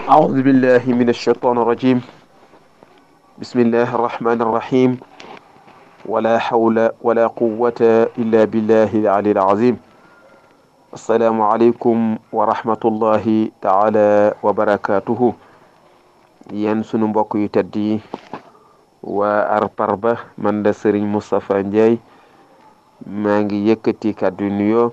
أعوذ بالله من الشيطان الرجيم. بسم الله الرحمن الرحيم. ولا حول ولا قوة إلا بالله العلي العظيم. السلام عليكم ورحمة الله تعالى وبركاته. yen sunu mbokk yu tedd yi waa Arparba man la Serigne Moustapha Ndiaye maa ngi yëkkati kàddu nuyoo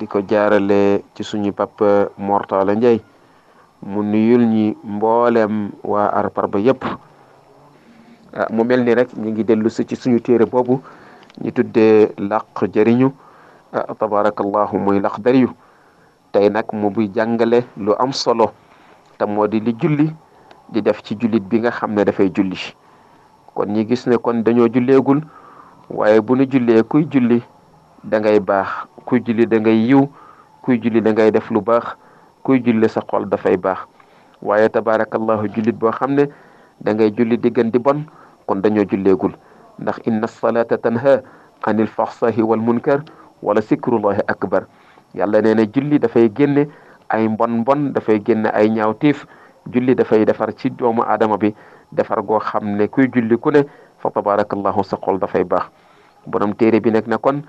di ko jaarale ci suñu papa Mortala Ndiaye mu nuyul ñi mboolem waa Arparba yépp. mu mel ni rek ñu ngi dellu si ci suñu téere boobu ñu tuddee laq jëriñu tabarakallahu muy laq dariyu tey nag mu buy jàngale lu am solo te moo di li julli di def ci jullit bi nga xam ne dafay julli. kon ñi gis ne kon dañoo julleegul waaye bu nu jullee kuy julli da ngay baax, kuy julli da ngay yiw, kuy julli da ngay def lu baax, kuy julli sa xol dafay baax. waaye tabarakallahu jullit boo xam ne da ngay julli di gën di bon kon dañoo julleegul, ndax inna salata tanha anil fahsahi wal munkar wala sikrullahi akbar. yàlla nee na julli dafay génne ay mbon dafay génne ay ñaawtiif. julli dafay defar ci doomu aadama bi defar goo xam ne kuy julli ku ne fa tabarakallahu sa xol dafay baax. borom téere bi nag ne kon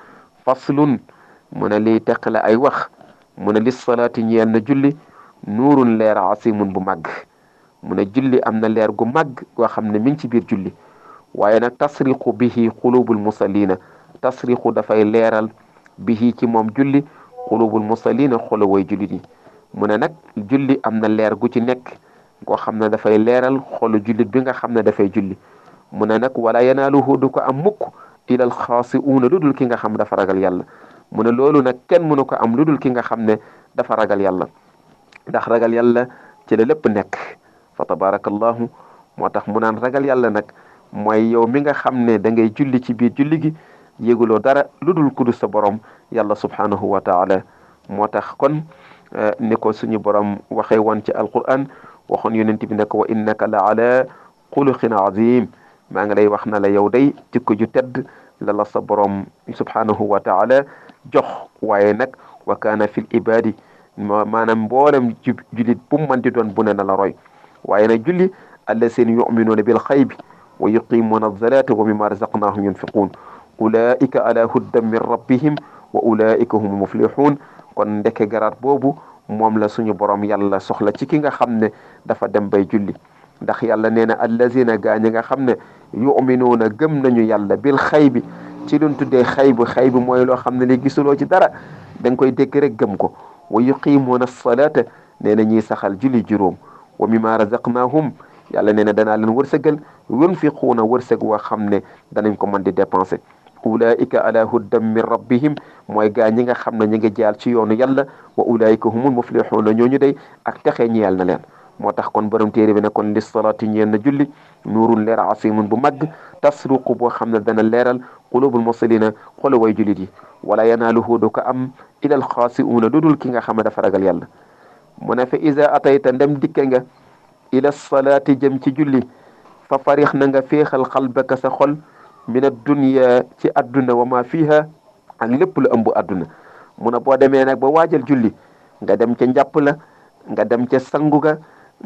faslun mu ne liy teqale ay wax mu ne lis salaati ñeel na julli nuurun leer asimun bu màgg. mu ne julli am na leer gu màgg goo xam ne mi ngi ci biir julli. waaye nag tasriqu bihi qulubul musallina, tasriqu dafay leeral bihi ci moom julli qulubul musallina xolu way jullit yi. mu ne nag julli am na leer gu ci nekk goo xam ne dafay leeral xolu jullit bi nga xam ne dafay julli. mu ne nag wala yanaaluhu du ko am mukk ilal xaasiuuna lu dul ki nga xam dafa ragal yàlla. mu ne loolu nag kenn mënu ko am lu dul ki nga xam ne dafa ragal yàlla, ndax ragal yàlla ci la lépp nekk fa tabarakallahu. moo tax mu naan ragal yàlla nag mooy yow mi nga xam ne da ngay julli ci biir julli gi yéguloo dara lu dul kudu sa borom yàlla subhanahu wa taala. moo tax kon ni ko suñu borom waxee woon ci alquran waxoon yonent bi ne ko wa innaka la ala xuluqin azim. maa ngi lay wax na la yow day jikko ju tedd la la sa borom subhanahu wa taala jox. waaye nag wa kaana fil ibadi maanaam mboolem jullit bu mu mën di doon bu ne na la roy. waaye nag julli allazina yuminuuna bil xaybi wa yuqimuuna azalata wa mimma razaqnahum yunfiquun ulaika ala huddan min rabbihim wa ulaika hum muflihun. kon ndeke garaat boobu moom la suñu borom yàlla soxla ci ki nga xam ne dafa dem bay julli. ndax yàlla nee na allazina gaa ñi nga xam ne yuminuuna gëm nañu yàlla bil xaybi ci luñ tuddee xaybu mooy loo xam ne li gisuloo ci dara da nga koy dégg rek gëm ko. wa yuqimuuna salata nee na ñiy saxal julli juróom. wa mimma razaqnahum yàlla nee na danaa leen wërsëgal yunfiquuna wërsëg woo xam ne danañ ko mën di dépenser. ulaika ala huddan min rabbihim mooy gaa ñi nga xam ne ñi ngi jaar ci yoonu yàlla. wa ulaika humul muflixuuna ñooñu day ak texe ñeel na leen. moo tax kon borom téere bi ne kon lis salaati ñeel na julli nuurun leer asimun bu mag tasruqu boo xam ne dana leeral qulubul musallina xolu way jullit yi. wala yanaaluhu du ko am ilal xaasiuuna lu dul ki nga xam ne dafa ragal yàlla. mu ne fa iza atayta ndem dikke nga ila salaati jëm ci julli fa farix na nga féexal xalbaka sa xol min ad-dunya ci adduna wa ma fiha ak lépp lu ëmb adduna. mu ne boo demee nag ba waajal julli nga dem ca njàpp la, nga dem ca sangu ga,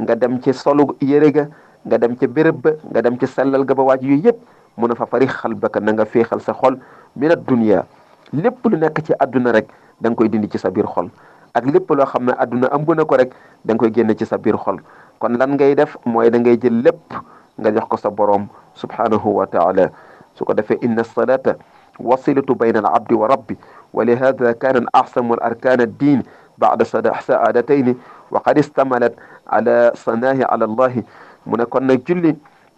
nga dem ca solu yére ga, nga dem ca béréb ba, nga dem ca sellal ga ba waaj yooyu yëpp. mu ne fa farix xalbaka na nga féexal sa xol min ad-dunya lépp lu nekk ci adduna rek da nga koy dindi ci sa biir xol. ak lépp loo xam ne adduna ëmb na ko rek da nga koy génne ci sa biir xol. kon lan ngay def mooy da ngay jël lépp nga jox ko sa borom subhanahu wa taala. su ko defee inna salata wasilatu bayna al abdi wa rabbi wa lihada kana ahsamu al arkan ad-din ba'da sa'adatayni wa qad istamalat ala sanahi ala allahi. mu ne kon nag julli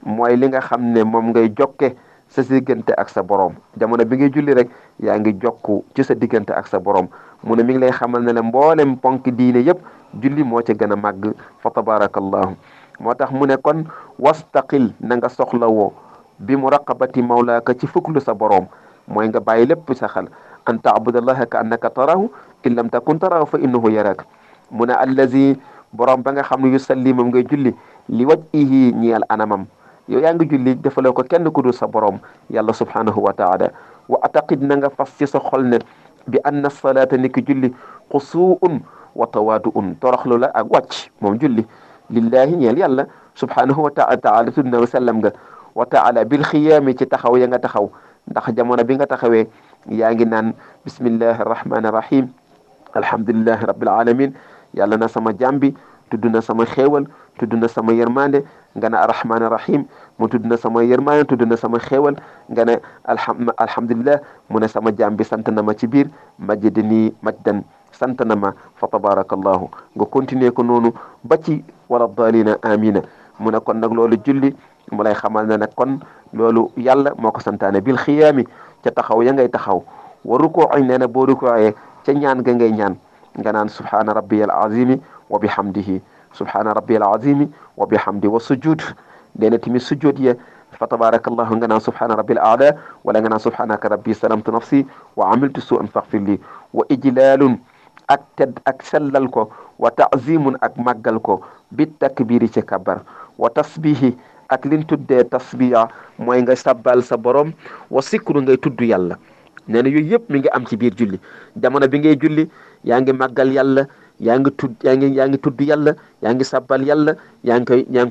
mooy li nga xam ne moom ngay jokke sa diggante ak sa borom. jamono bi ngay julli rek yaa ngi jokku ci sa diggante ak sa borom. mu ne mi ngi lay xamal ne la mboolem ponk diine yëpp julli moo ca gën a màgg fa tabarakallahu. moo tax mu ne kon wastaqil na nga soxla woo bi muraqabati mawlaaka ci fuklu sa borom mooy nga bàyyi lépp sa xel an taabudallaha ka annaka tarahu in lam takun tarahu fa innahu yarak. mu ne allazi borom ba nga xam ne yusalli moom ngay julli li wajhihi ñeel anamam. yow yaa ngi julli defaloo ko kenn ku dul sa borom yàlla subhanahu wa taala. wa ataqid na nga fas ci sa xol ne bi anna salata ni ki julli xusuun wa tawaduun toroxlu la ak wàcc moom julli. lillahi ñeel yàlla subhanahu wa taala tudd na sellam nga wa taala bil xiyaami ci taxaw ya nga taxaw ndax jamono bi nga taxawee yaa ngi naan bismillahi arrahmani arrahim alhamdulillahi rabbil alamin yàlla na sama jàmbi tudd na sama xéewal tudd na sama yërmande nga ne arrahmani rahim mu tudd na sama yërmande tudd na sama xéewal nga ne alhamdulillah mu ne sama jàmbi sant na ma ci biir majjidani majdan sant na ma fa tabarakallahu nga continuer ko noonu ba ci wala dalina amina mu ne kon nag loolu julli mu lay xamal ne nag kon loolu yàlla moo ko santaane bil xiyaami ca taxaw ya ngay taxaw wa rukoo nee na boo rukooyee ca ñaan ga ngay ñaan nga naan subhaana rabbiyal azimi wa bihamdihi subhaana rabbiyal azimi wa bihamdi wa sujud nee na tamit sujud ya fa tabarakallahu nga naan subhaana rabbil aala wala nga naan subhaanaka rabbi salamtu nafsi wa amiltu su'an faghfir li wa ijlalun ak tedd ak sellal ko wa ta'zimun ak màggal ko bi takbiri ci kabar wa tasbihi ak liñ tuddee tasbiya mooy nga sabbal sa borom wa sikru ngay tudd yàlla nee na yooyu yëpp mi ngi am ci biir julli jamono bi ngay julli yaa ngi màggal yàlla yaa ngi tudd yàlla yaa ngi sabbal yàlla yaa ngi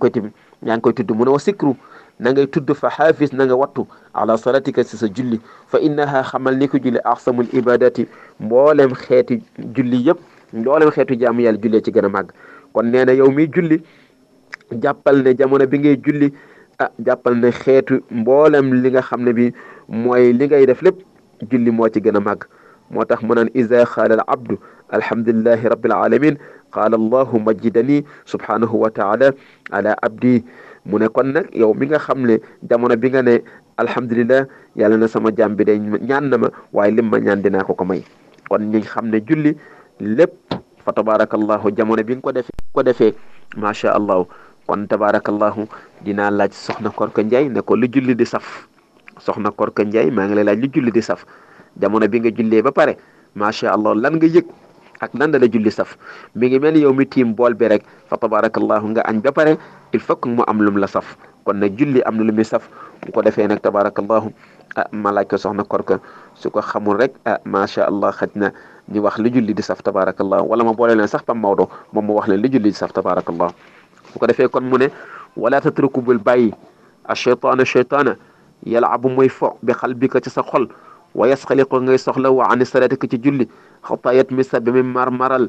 koy tudd mu ne wa sikru na ngay tudd fa xaafis na nga wattu ala salatika si sa julli fa innaha xamal ni ko julli axsamul ibadati mboolem xeeti julli yëpp mboolem xeetu jaamu yàlla jullee ci gën a màgg kon nee na yow miy julli jàppal ne jamono bi ngay julli jàppal ne xeetu mboolem li nga xam ne bi mooy li ngay def lépp julli moo ci gën a màgg moo tax mu naan iza qaala al abdu alhamdulillahi rabbil alamin qaala allahu majjidani subhanahu wa taala ala abdi mu ne kon nag yow mi nga xam ne jamono bi nga ne alhamdulillah yàlla na sama jàmm bi de ñaan na ma waaye lim ma ñaan dinaa ko may kon ñi xam ne julli lépp fa tabarakallahu jamono bi nga ko defee macha allah kon tabarakallahu dinaa laaj soxna Korka Ndiaye ne ko lu julli di saf soxna Korka Ndiaye maa ngi lay laaj lu julli di saf jamono bi nga jullee ba pare macha allah lan nga yëg ak lan la julli saf mi ngi mel ni yow mi tiim bool bi rek fa tabarakallahu nga añ ba pare il faut que mu am lum la saf kon nag julli am na lu muy saf bu ko defee nag tabarakallahu ma laaj ko soxna Korka su ko xamul rek macha allah xaj na ñu wax lu julli di saf tabarakallahu wala ma boole leen sax Pam Maodo moom mu wax leen lu julli di saf tabarakallahu bu ko defee kon mu ne wala tatruku bul bàyyi cheytaana yalaabu mooy fo bi xalbika ci sa xol wa yasxaliqu ngay soxla wa ani salatika ci julli xataa yatmisa bi mu marmaral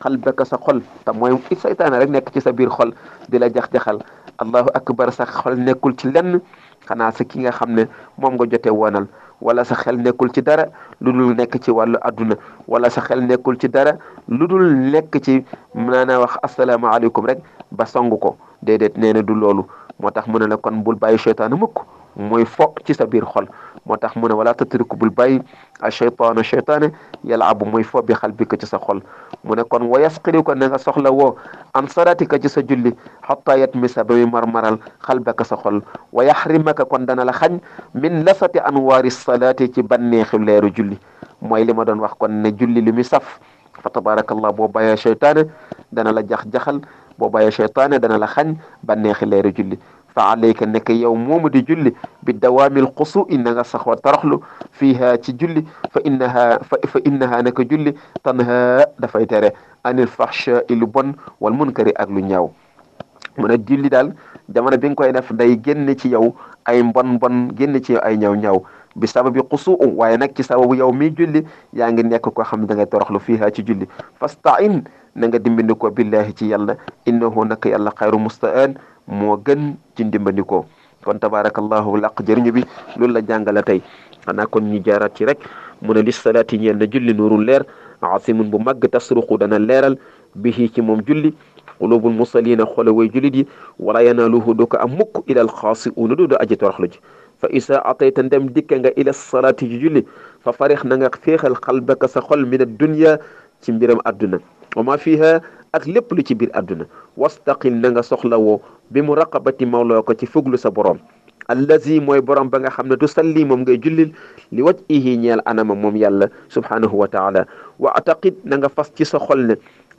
xalbaka sa xol te mooy seytaane rek nekk ci sa biir xol di la jax-jaxal allahu akbar sa xol nekkul ci lenn xanaa sa ki nga xam ne moom nga jote woonal wala sa xel nekkul ci dara lu dul nekk ci wàllu adduna wala sa xel nekkul ci dara lu dul nekk ci maanaam wax asalaamaaleykum rek ba song ko déedéet nee na du loolu moo tax mu ne la kon bul bàyyi cheytaane mukk mooy fo ci sa biir xol moo tax mu ne wala tatruku bul bàyyi a cheytaane yalaabu mooy fo bi xalbika ci sa xol mu ne kon wa yasqili ko na nga soxla woo an salatika ci sa julli xataa yatmisa ba muy marmaral xalbaka sa xol wa yaxrimaka kon dana la xañ min lasati anwaari salaati ci banneexu leeru julli mooy li ma doon wax kon ne julli li muy saf fa tabarakallah boo bàyyee cheytaane dana la jax-jaxal boo bàyyee cheytaane dana la xañ banneexi leeru julli fa alayka nekk yow moomu di julli bi dawaamil xusu'i na nga saxoo toroxlu fiiha ci julli fa innaha naka julli tanha dafay tere anil fahsha'i lu bon wal munkari ak lu ñaaw mu ne julli daal jamono bi nga koy def day génn ci yow ay mbon génn ci yow ay ñaaw bi sababi xusu'u waaye nag ci sababu yow mi julli yaa ngi nekk koo xam ne da ngay toroxlu fiiha ci julli fasta'in na nga dimbandikoo billahi ci yàlla innahu naka yàlla xayru musta'an moo gën ci ndimbandikoo kon tabarakallahu laq jëriñu bi loolu la jàngala tey xanaa kon ñu jaaraat ci rek mu ne li salaati ñeel na julli nuurul leer asimun bu màgg tasruqu dana leeral bihi ci moom julli qulubul musallina xoole way jullit yi wala yanaaluhu du ko am mukk ilal xaasi'uuna du aji toroxlu ji fa isa atayta ndem dikka nga ila salaati ji julli fa farix na nga féexal xalbaka sa xol min ad-dunya ci mbiram adduna wa ma fiha ak lépp lu ci biir adduna wastaqil na nga soxla woo bi mu raqabati mawloo ko ci fuglu sa borom allazi mooy borom ba nga xam ne du salli moom ngay jullil li wajhihi ñeel anama moom yàlla subhanahu wa taala wa ataqid na nga fas ci sa xol ne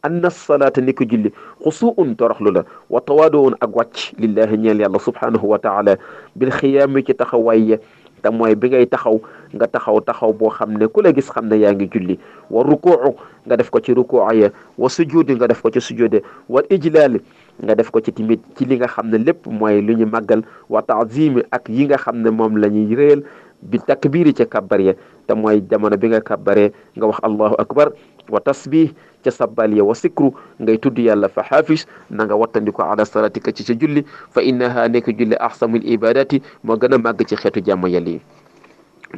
anna salaata ni ko julli xusuun toroxlu la wa tawaadoon ak wàcc lillahi ñeel yàlla subhanahu wa taala bil xiyaami ci taxawaay te mooy bi ngay taxaw nga taxaw boo xam ne ku la gis xam ne yaa ngi julli wa rukuu nga def ko ci rukuu ya wa sujudi nga def ko ci sujudi wal ijlaal nga def ko ci timit ci li nga xam ne lépp mooy lu ñu màggal wa taazimi ak yi nga xam ne moom la ñuy réel bi takbiri ca kabbar ya te mooy jamono bi nga kabbaree nga wax allahu akbar wa tasbih ca sabbal ya wa sikru ngay tudd yàlla fa xaafis na nga wattandiko ala salatika ci sa julli fa innaha nekk julli ahsamul ibadati moo gën a màgg ci xeetu jàmm yàlla yi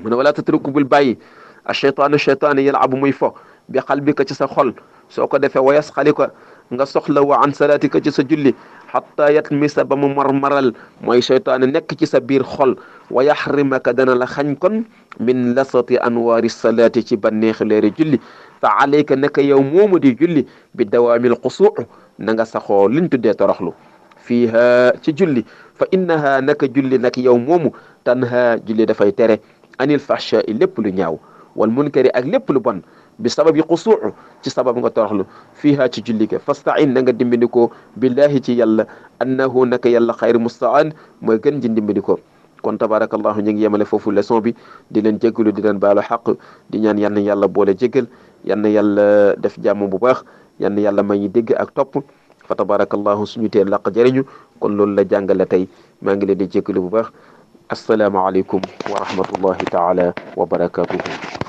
mu ne wala tatruku bul bàyyi a cheytaane yalabu muy fo bi qalbika ci sa xol soo ko defee wayas xali ko nga soxla wa an salaatika ci sa julli xatta yatmisa ba mu marmaral mooy cheytaane nekk ci sa biir xol wa yaxrimaka dana la xañ kon min lasati anwaari salaati ci banneexi leeri julli fa alayka naka yow moomu di julli bi dawaamil xusuu na nga saxoo liñ tuddee toroxlu fiiha ci julli fa innaha naka julli nag yow moomu tanha julli dafay tere anil fahsha i lépp lu ñaaw wal munkari ak lépp lu bon bi sababi xusuu ci sabab nga toroxlu fiiha ci julli ke fastain na nga dimbindikoo billahi ci yàlla annahu naka yàlla xayr mustaan mooy gën ji dimbindikoo kon tabarakallahu ñu ngi yemale foofu leçon bi di leen jéggalu di leen baalu xaq di ñaan yal na yàlla boole jéggal yal na yàlla def jàmm bu baax yal na yàlla may ñu dégg ak topp fa tabarakallahu suñu teel laq jëriñu kon loolu la jàngale tey maa ngi leen di jéggalu bu baax assalaamu aleykum wa rahmatullahi taala wa barakatuhu